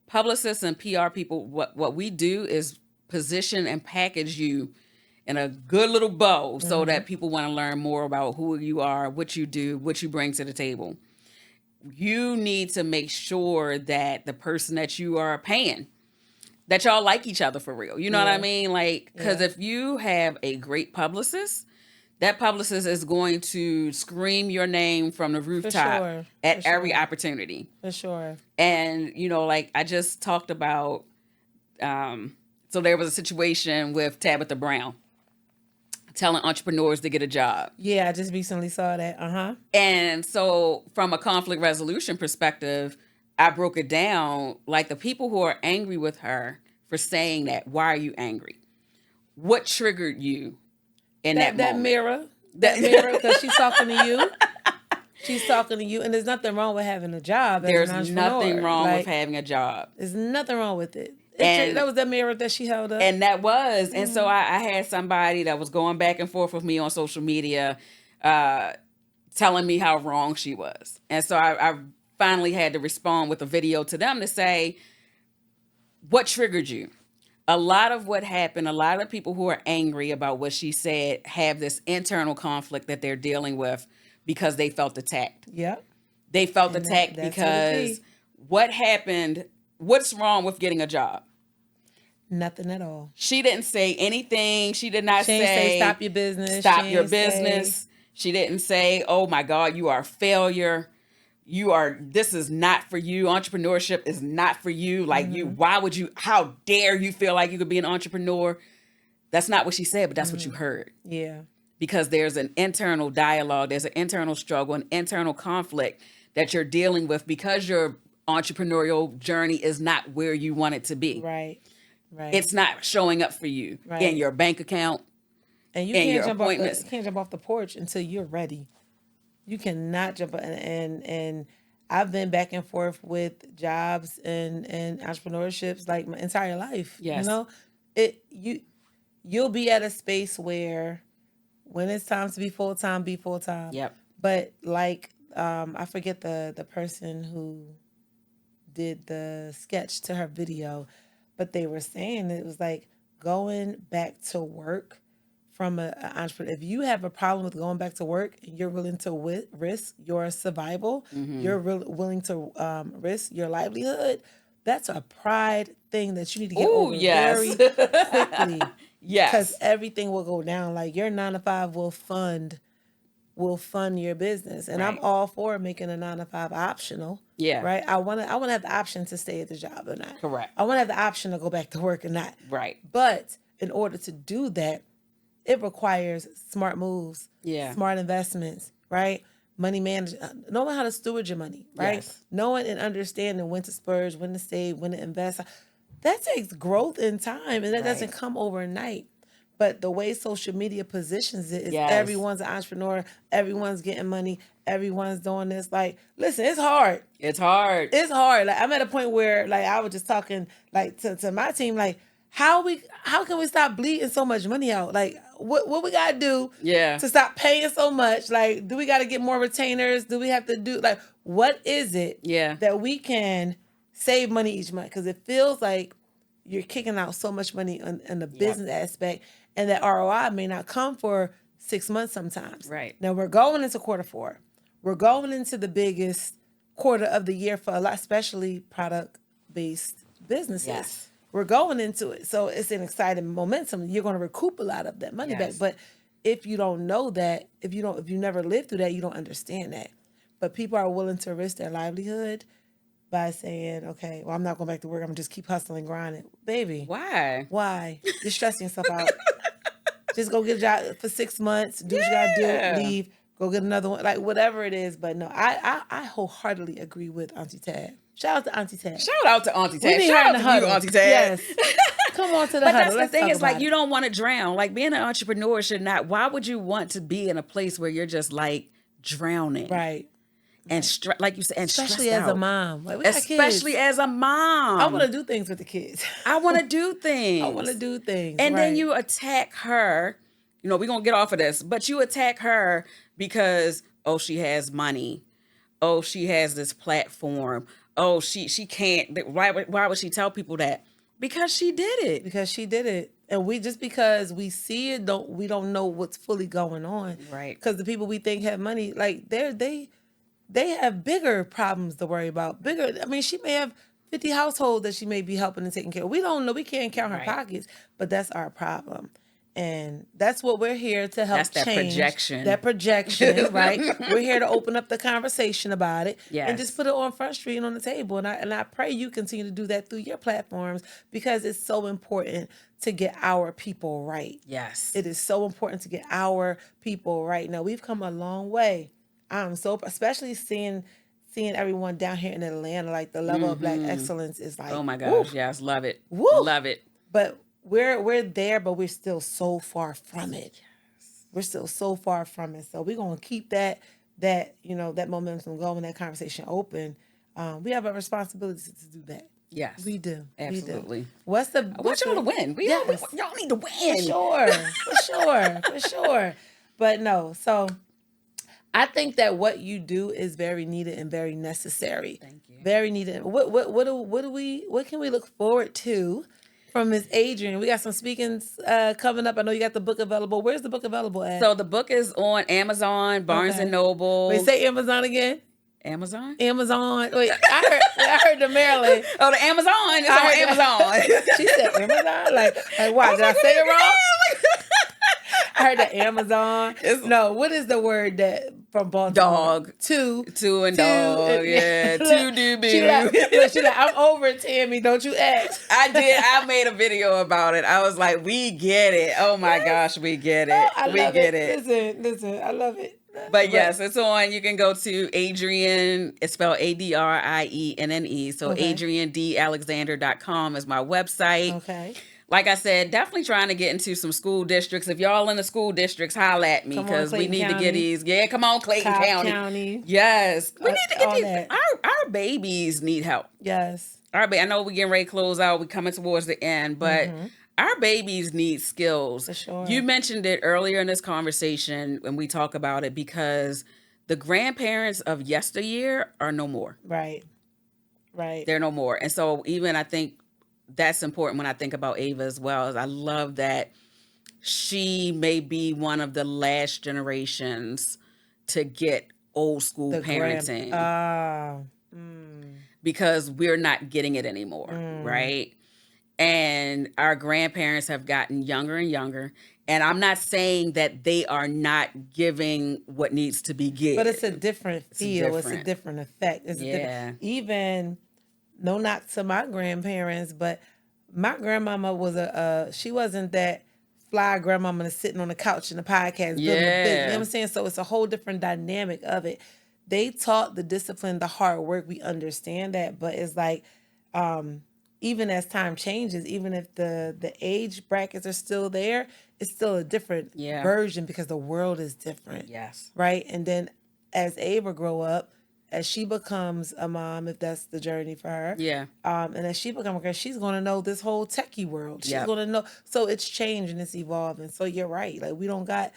Publicists and PR people, what we do is position and package you in a good little bow so that people want to learn more about who you are, what you do, what you bring to the table. You need to make sure that the person that you are paying, that y'all like each other for real. You know what I mean? Like, because if you have a great publicist, that publicist is going to scream your name from the rooftop at every opportunity. For sure. And, like I just talked about, so there was a situation with Tabitha Brown telling entrepreneurs to get a job. Yeah, I just recently saw that. And so from a conflict resolution perspective, I broke it down, like the people who are angry with her for saying that, why are you angry? What triggered you in that moment? That mirror, because she's talking to you. She's talking to you, and there's nothing wrong with having a job. There's nothing wrong with having a job. There's nothing wrong with it. And that was the mirror that she held up. And that was. And so I had somebody that was going back and forth with me on social media telling me how wrong she was. And so I finally had to respond with a video to them to say, what triggered you? A lot of what happened, a lot of people who are angry about what she said have this internal conflict that they're dealing with because they felt attacked. Yep. They felt And attacked that's what it because be. what happened, what's wrong with getting a job? Nothing at all. She didn't say anything. She did not She ain't say stop your business. Stop She your ain't say- business. She didn't say, oh my God, you are a failure. This is not for you. Entrepreneurship is not for you. Like how dare you feel like you could be an entrepreneur? That's not what she said, but that's what you heard. Yeah. Because there's an internal dialogue, there's an internal struggle, an internal conflict that you're dealing with because your entrepreneurial journey is not where you want it to be. Right. Right. It's not showing up for you in your bank account, and you in can't your jump appointments. You can't jump off the porch until you're ready. You cannot jump and I've been back and forth with jobs and entrepreneurships like my entire life. Yes. You know, you'll be at a space where when it's time to be full time, be full time. Yep. But like I forget the person who did the sketch to her video, but they were saying it was like going back to work from an entrepreneur. If you have a problem with going back to work and you're willing to risk your survival, you're willing to risk your livelihood, that's a pride thing that you need to get over very quickly. Yes. Because everything will go down. Like your 9-to-5 will fund your business. And I'm all for making a 9-to-5 optional. Yeah. Right. I want to have the option to stay at the job or not. Correct. I want to have the option to go back to work or not. Right. But in order to do that, it requires smart moves, smart investments, right? Money management, knowing how to steward your money, right? Yes. Knowing and understanding when to splurge, when to save, when to invest. That takes growth in time, and that doesn't come overnight. But the way social media positions it is everyone's an entrepreneur, everyone's getting money, everyone's doing this. Like, listen, it's hard. It's hard. It's hard. Like, I'm at a point where, like, I was just talking, like, to my team, like, how can we stop bleeding so much money out? Like, what we gotta do to stop paying so much? Like, do we gotta get more retainers? Do we have to do, like, what is it that we can save money each month? Because it feels like you're kicking out so much money in the business aspect, and that ROI may not come for 6 months sometimes. Right. Now we're going into Q4. We're going into the biggest quarter of the year for a lot, especially product-based businesses. Yes. We're going into it. So it's an exciting momentum. You're going to recoup a lot of that money back. But if you don't know that, if you never lived through that, you don't understand that. But people are willing to risk their livelihood by saying, okay, well, I'm not going back to work. I'm going to just keep hustling and grinding. Baby. Why? You're stressing yourself out. Just go get a job for 6 months. Do what you got to do. Leave. Go get another one. Like, whatever it is. But no, I wholeheartedly agree with Auntie Tab. Shout out to Auntie Tab. Shout out to Auntie Tab. We need Shout her in out the to huddle. you, Auntie Tab. Yes. Come on to the But huddle. that's the thing, talk is like, about you don't want to drown. Like, being an entrepreneur should not, why would you want to be in a place where you're just like drowning? Right. And like you said, and especially as a mom. Like, especially as a mom. I want to do things with the kids. I want to do things. I want to do things. And then you attack her. You know, we're going to get off of this. But you attack her because, oh, she has money. Oh, she has this platform. Oh, she can't. Why would she tell people that? Because she did it. Because she did it. And because we see it, we don't know what's fully going on. Right. Because the people we think have money, like they have bigger problems to worry about. I mean, she may have 50 households that she may be helping and taking care of. We don't know. We can't count her pockets, but that's our problem. And that's what we're here to help change. That projection, right? We're here to open up the conversation about it and just put it on Front Street and on the table. And I pray you continue to do that through your platforms, because it's so important to get our people right. Yes. It is so important to get our people right. Now, we've come a long way. Especially seeing everyone down here in Atlanta, like the level of Black excellence is like, oh my gosh, yes, love it. Woo. Love it. But we're there, but we're still so far from it. Yes. We're still so far from it. So we're gonna keep that momentum going, that conversation open. We have a responsibility to do that. Yes, we do. Absolutely. We do. I want y'all to win. Y'all need to win. For sure. But no, so I think that what you do is very needed and very necessary. Thank you. Very needed. What can we look forward to from Miss Adrienne. We got some speakings coming up. I know you got the book available. Where's the book available at? So the book is on Amazon, Barnes and Noble. Wait, say Amazon again. Amazon? Amazon. Wait, I heard the Maryland. Oh, the Amazon. It's on Amazon. She said Amazon. Like why? Did I say it wrong? I heard the Amazon. No, what is the word that from Baltimore? Dog. Two and dog. Yeah. Two do be. She like, I'm over it, Tammy. Don't you ask. I did. I made a video about it. I was like, we get it. Oh my gosh, we get it. I love it. Listen, I love it. But yes, it's on. You can go to Adrienne. It's spelled ADRIENNE. So AdrienneDAlexander.com is my website. Okay. Like I said, definitely trying to get into some school districts. If y'all in the school districts, holla at me because we need to get these. Yeah, come on, Clayton County. Yes. We need to get these. Our babies need help. Yes. I know we're getting ready to close out. We're coming towards the end, but our babies need skills. For sure. You mentioned it earlier in this conversation when we talk about it because the grandparents of yesteryear are no more. Right. They're no more. And so even I think that's important when I think about Ava as well. Is I love that she may be one of the last generations to get old school parenting because we're not getting it anymore, right? And our grandparents have gotten younger and younger. And I'm not saying that they are not giving what needs to be given. But it's a different feel. It's a different effect. Even no knock to my grandparents, but my grandmama was she wasn't that fly grandmama that's sitting on the couch in the podcast building a business. You know what I'm saying? So it's a whole different dynamic of it. They taught the discipline, the hard work. We understand that, but it's like even as time changes, even if the age brackets are still there, it's still a different version because the world is different. Yes. Right? And then as Ava grow up, as she becomes a mom, if that's the journey for her. Yeah. And as she becomes a girl, she's going to know this whole techie world. She's going to know. So it's changing, it's evolving. So you're right. Like we don't got,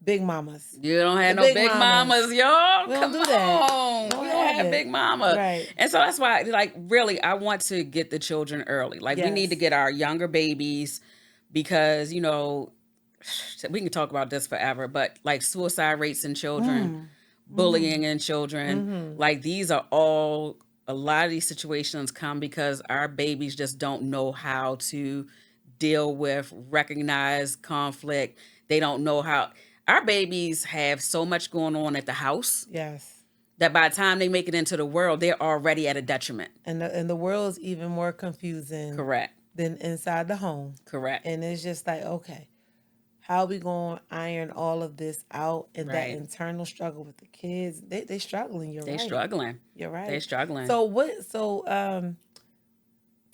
big mamas. You don't have no big mamas, y'all. We don't do that. We don't have big mama. Right. And so that's why, like, really, I want to get the children early. Like, we need to get our younger babies because, you know, we can talk about this forever, but like suicide rates in children, bullying in children, like these are all, a lot of these situations come because our babies just don't know how to deal with, recognize conflict. They don't know how. Our babies have so much going on at the house. Yes. That by the time they make it into the world, they're already at a detriment. And the world's even more confusing. Correct. Than inside the home. Correct. And it's just like, okay, how are we going to iron all of this out and that internal struggle with the kids? They struggling. You're right. They're struggling. You're right. They're struggling. So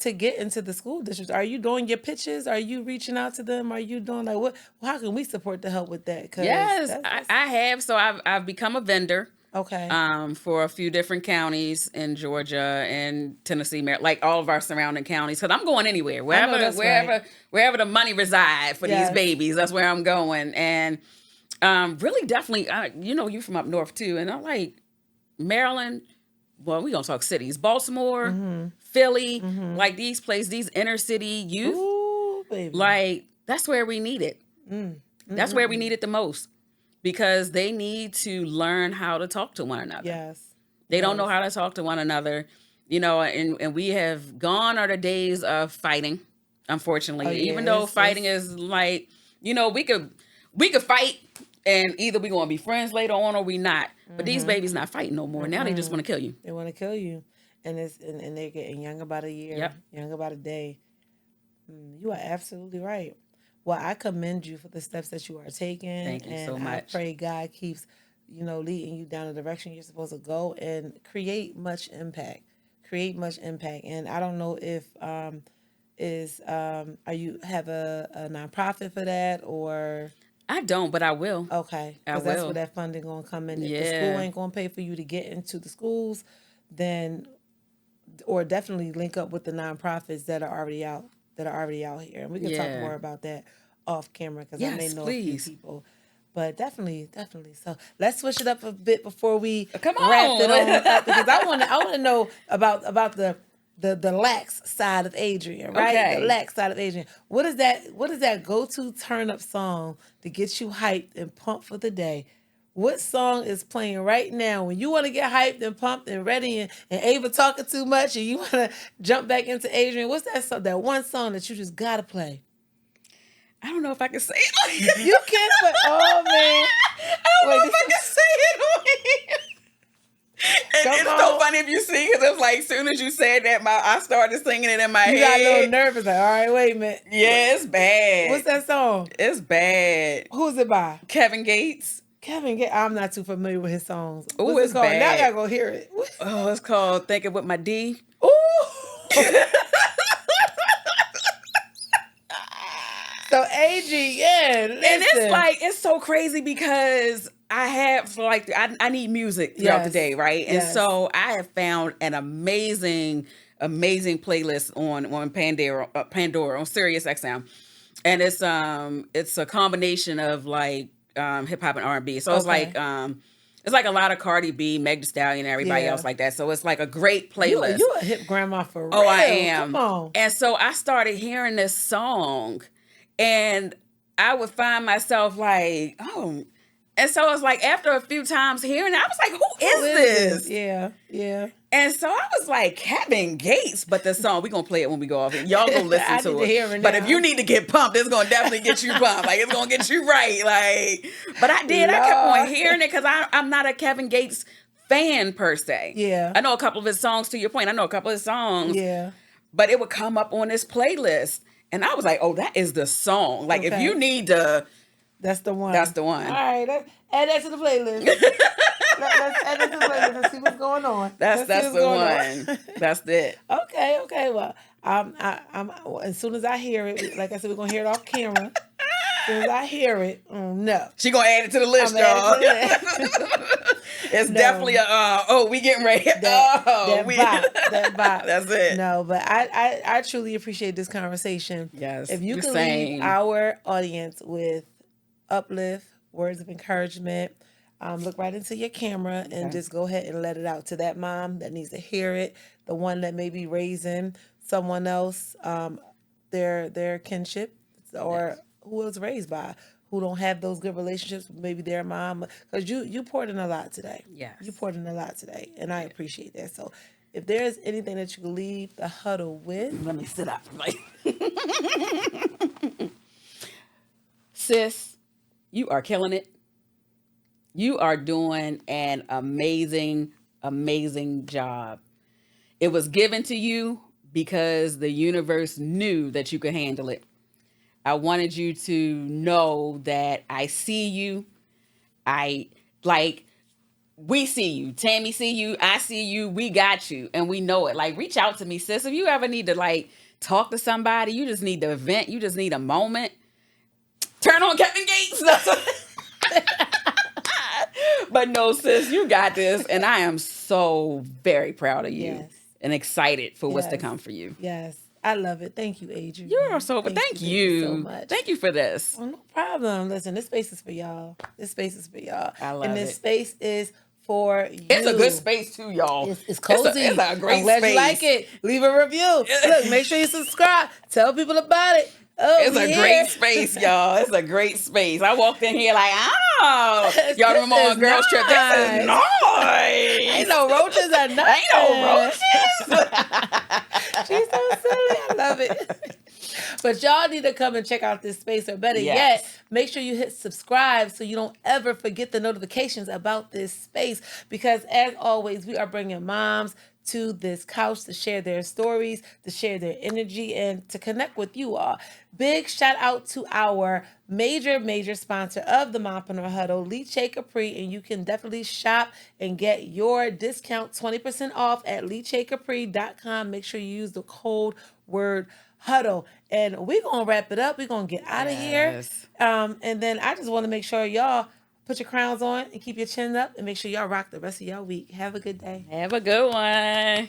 to get into the school districts, are you doing your pitches? Are you reaching out to them? Are you doing like what? How can we support to help with that? Yes, I have. So I've become a vendor. Okay. For a few different counties in Georgia and Tennessee, Maryland, like all of our surrounding counties. Because I'm going anywhere, wherever the money resides for these babies. That's where I'm going. And really, definitely, you from up north too, and I'm like Maryland. Well, we gonna talk cities. Baltimore, Philly, like these places, these inner city youth. Ooh, baby. Like that's where we need it. That's where we need it the most. Because they need to learn how to talk to one another. Yes. They don't know how to talk to one another, and we have gone are the days of fighting, unfortunately. Even though fighting is like, we could fight and either we going to be friends later on or we not. But these babies not fighting no more. Now they just want to kill you. They want to kill you. And and they're getting younger by the year, younger by the day. You are absolutely right. Well, I commend you for the steps that you are taking. Thank you so much. I pray God keeps, leading you down the direction you're supposed to go and create much impact. And I don't know if are you have a nonprofit for that or? I don't, but I will. Okay, because that's where that funding gonna come in. If the school ain't gonna pay for you to get into the schools, then, or definitely link up with the nonprofits that are already out here, and we can talk more about that off camera because I may know a few people. But definitely. So let's switch it up a bit before we wrap it on up because I want to know about the lax side of Adrienne, right? Okay. The lax side of Adrienne. What is that go-to turn-up song to get you hyped and pumped for the day? What song is playing right now when you want to get hyped and pumped and ready and Ava talking too much and you want to jump back into Adrienne? What's that song, that one song that you just got to play? I don't know if I can say it like that. You can't play. Oh, man. I don't know if I can say it on here. And it's so funny if you sing, because it's like, as soon as you said that, I started singing it in my head. You got a little nervous. Like, all right, wait a minute. Yeah, it's bad. What's that song? It's bad. Who's it by? Kevin Gates. Kevin Gates. I'm not too familiar with his songs. Oh, What's it's it called? bad. Now I gotta go hear it. Oh, it's called Thinking with My D. Ooh. So Adrienne, listen. And it's like, it's so crazy because I need music throughout the day, right? And so I have found an amazing playlist on Pandora on Sirius XM. And it's a combination of like hip hop and R&B. So it's like a lot of Cardi B, Meg Thee Stallion, and everybody else like that. So it's like a great playlist. You a hip grandma for real. Oh, I am. Come on. And so I started hearing this song, and I would find myself like, oh. And so it's like, after a few times hearing it, I was like, who is this? Yeah. And so I was like, Kevin Gates. But the song, we're going to play it when we go off. Y'all go listen to it. But if you need to get pumped, it's going to definitely get you pumped. Like, it's going to get you right. Like, but I did. Lord. I kept on hearing it because I'm not a Kevin Gates fan per se. Yeah. I know a couple of his songs, to your point. I know a couple of his songs. Yeah. But it would come up on this playlist. And I was like, oh, that is the song. Like, if you need to... That's the one. That's the one. All right, add that to the playlist. Let's add that to the playlist and see what's going on. That's the one. That's it. Okay. Well, I'm as soon as I hear it, like I said, we're gonna hear it off camera. As soon as I hear it, no. She gonna add it to the list, y'all. It's definitely we getting ready. That bop. That's it. No, but I truly appreciate this conversation. Yes. If you could leave our audience with uplift, words of encouragement, look right into your camera and just go ahead and let it out to that mom that needs to hear it, the one that may be raising someone else, their kinship, or who was raised by, who don't have those good relationships with maybe their mom, because you poured in a lot today. Yes. You poured in a lot today, and I appreciate that. So if there's anything that you can leave the huddle with, let me sit up. Sis, you are killing it. You are doing an amazing, amazing job. It was given to you because the universe knew that you could handle it. I wanted you to know that I see you. We see you. Tammy see you. I see you. We got you. And we know it. Like, reach out to me, sis. If you ever need to, talk to somebody, you just need to vent. You just need a moment. Turn on Kevin Gates. But no, sis, you got this. And I am so very proud of you and excited for what's to come for you. Yes. I love it. Thank you, Adrienne. You're so, but thank you so much. Thank you for this. Well, no problem. Listen, this space is for y'all. I love it. And this space is for you. It's a good space too, y'all. It's cozy. It's a great I'm glad space. You like it. Leave a review. Look, make sure you subscribe. Tell people about it. It's a great space, y'all. It's a great space. I walked in here like, y'all remember on a girls trip? This is nice. Ain't no roaches or nothing. Ain't no roaches. She's so silly. I love it. But y'all need to come and check out this space, or better yet, make sure you hit subscribe so you don't ever forget the notifications about this space. Because as always, we are bringing moms to this couch to share their stories, to share their energy, and to connect with you all. Big shout out to our major sponsor of the Mompreneur Huddle, Lychee Capri, and you can definitely shop and get your discount 20% off at lycheecapri.com. Make sure you use the code word huddle. And we're going to wrap it up. We're going to get out of here. And then I just want to make sure y'all put your crowns on and keep your chin up and make sure y'all rock the rest of y'all week. Have a good day. Have a good one.